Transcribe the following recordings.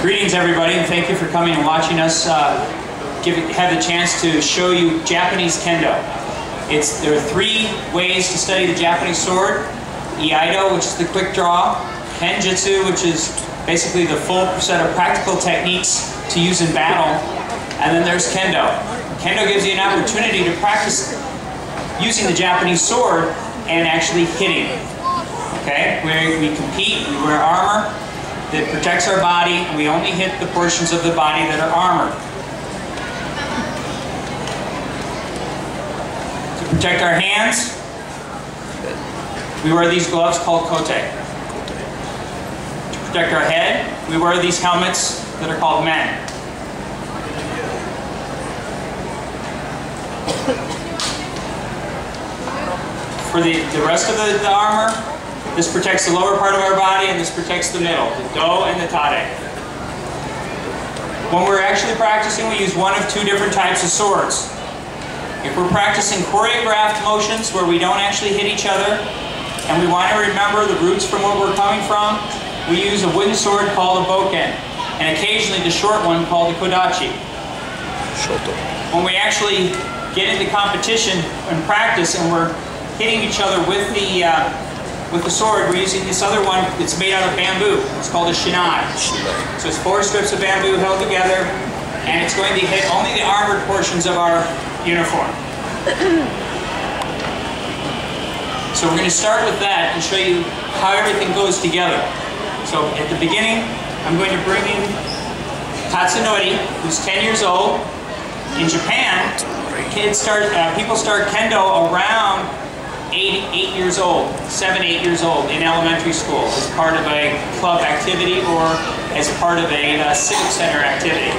Greetings everybody, and thank you for coming and watching us have the chance to show you Japanese Kendo. There are three ways to study the Japanese sword. Iaido, which is the quick draw. Kenjutsu, which is basically the full set of practical techniques to use in battle. And then there's Kendo. Kendo gives you an opportunity to practice using the Japanese sword and actually hitting. Okay? We compete, we wear armor that protects our body, and we only hit the portions of the body that are armored. To protect our hands, we wear these gloves called kote. To protect our head, we wear these helmets that are called men. For the rest of the armor, this protects the lower part of our body, and this protects the middle, the do and the tade. When we're actually practicing, we use one of two different types of swords. If we're practicing choreographed motions where we don't actually hit each other, and we want to remember the roots from where we're coming from, we use a wooden sword called a boken, and occasionally the short one called the kodachi. When we actually get into competition and practice, and we're hitting each other with the sword, we're using this other one that's made out of bamboo. It's called a shinai. So it's 4 strips of bamboo held together, and it's going to hit only the armored portions of our uniform. So we're going to start with that and show you how everything goes together. So at the beginning, I'm going to bring in Tatsunori, who's 10 years old. In Japan, people start Kendo around 8 years old, 7, 8 years old in elementary school as part of a club activity or as part of a civic center activity.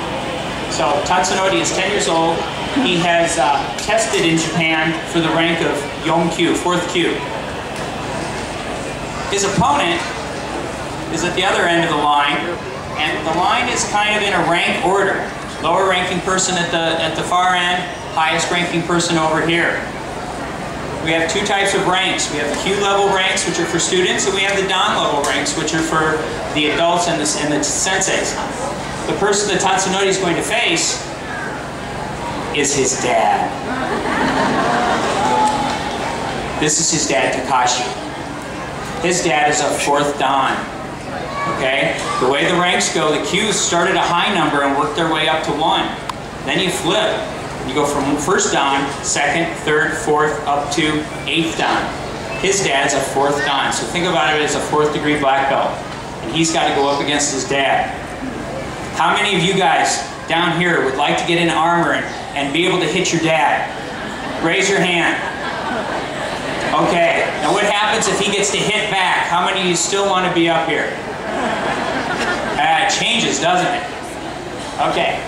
So Tatsunori is 10 years old. He has tested in Japan for the rank of Yonkyu, 4th Kyu. His opponent is at the other end of the line, and the line is kind of in a rank order. Lower ranking person at the far end, highest ranking person over here. We have 2 types of ranks. We have the Q level ranks, which are for students, and we have the Dan level ranks, which are for the adults and the senseis. The person that Tatsunori is going to face is his dad. This is his dad, Takashi. His dad is a 4th Dan. Okay? The way the ranks go, the Qs start at a high number and work their way up to 1. Then you flip. You go from 1st Dan, 2nd, 3rd, 4th, up to 8th Dan. His dad's a 4th Dan, so think about it as a 4th degree black belt. And he's got to go up against his dad. How many of you guys down here would like to get in armor and be able to hit your dad? Raise your hand. Okay, now what happens if he gets to hit back? How many of you still want to be up here? It changes, doesn't it? Okay.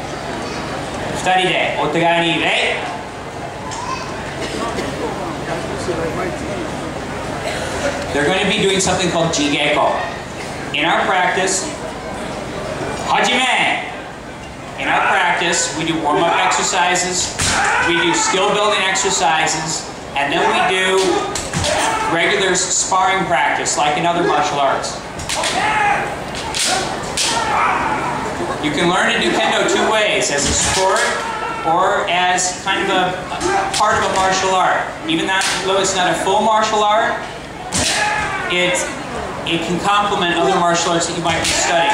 2人でお互いに礼。They're going to be doing something called jigeko. In our practice, hajime. In our practice, we do warm-up exercises, we do skill-building exercises, and then we do regular sparring practice, like in other martial arts. You can learn to do Kendo 2 ways, as a sport or as kind of a part of a martial art. Even though it's not a full martial art, it can complement other martial arts that you might be studying.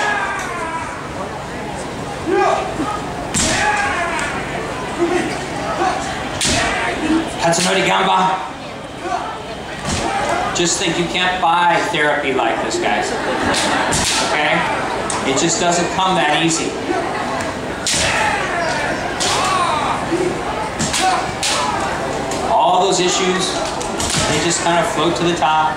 Tatsunori Gamba. Just think, you can't buy therapy like this, guys. Okay? It just doesn't come that easy. All those issues, they just kind of float to the top.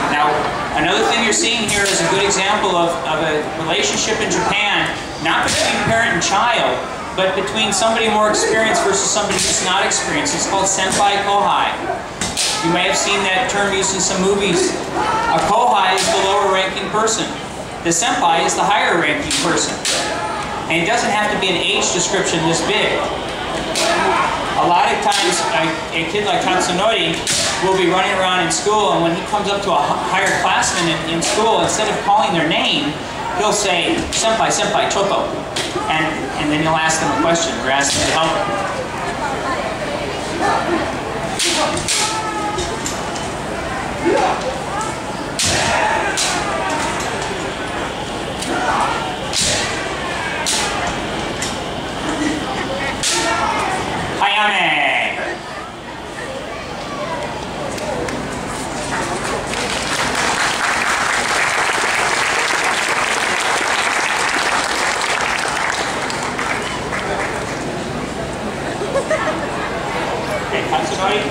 Now, another thing you're seeing here is a good example of a relationship in Japan, not between parent and child, but between somebody more experienced versus somebody who's not experienced. It's called senpai kohai. You may have seen that term used in some movies. A kohai is the lower ranking person. The senpai is the higher ranking person. And it doesn't have to be an age description this big. A lot of times, a kid like Tatsunori will be running around in school, and when he comes up to a higher classman in school, instead of calling their name, he'll say, "Senpai, senpai, choto." And then you'll ask them a question, or ask them to help him. Hayame! Hey, Tatsunori,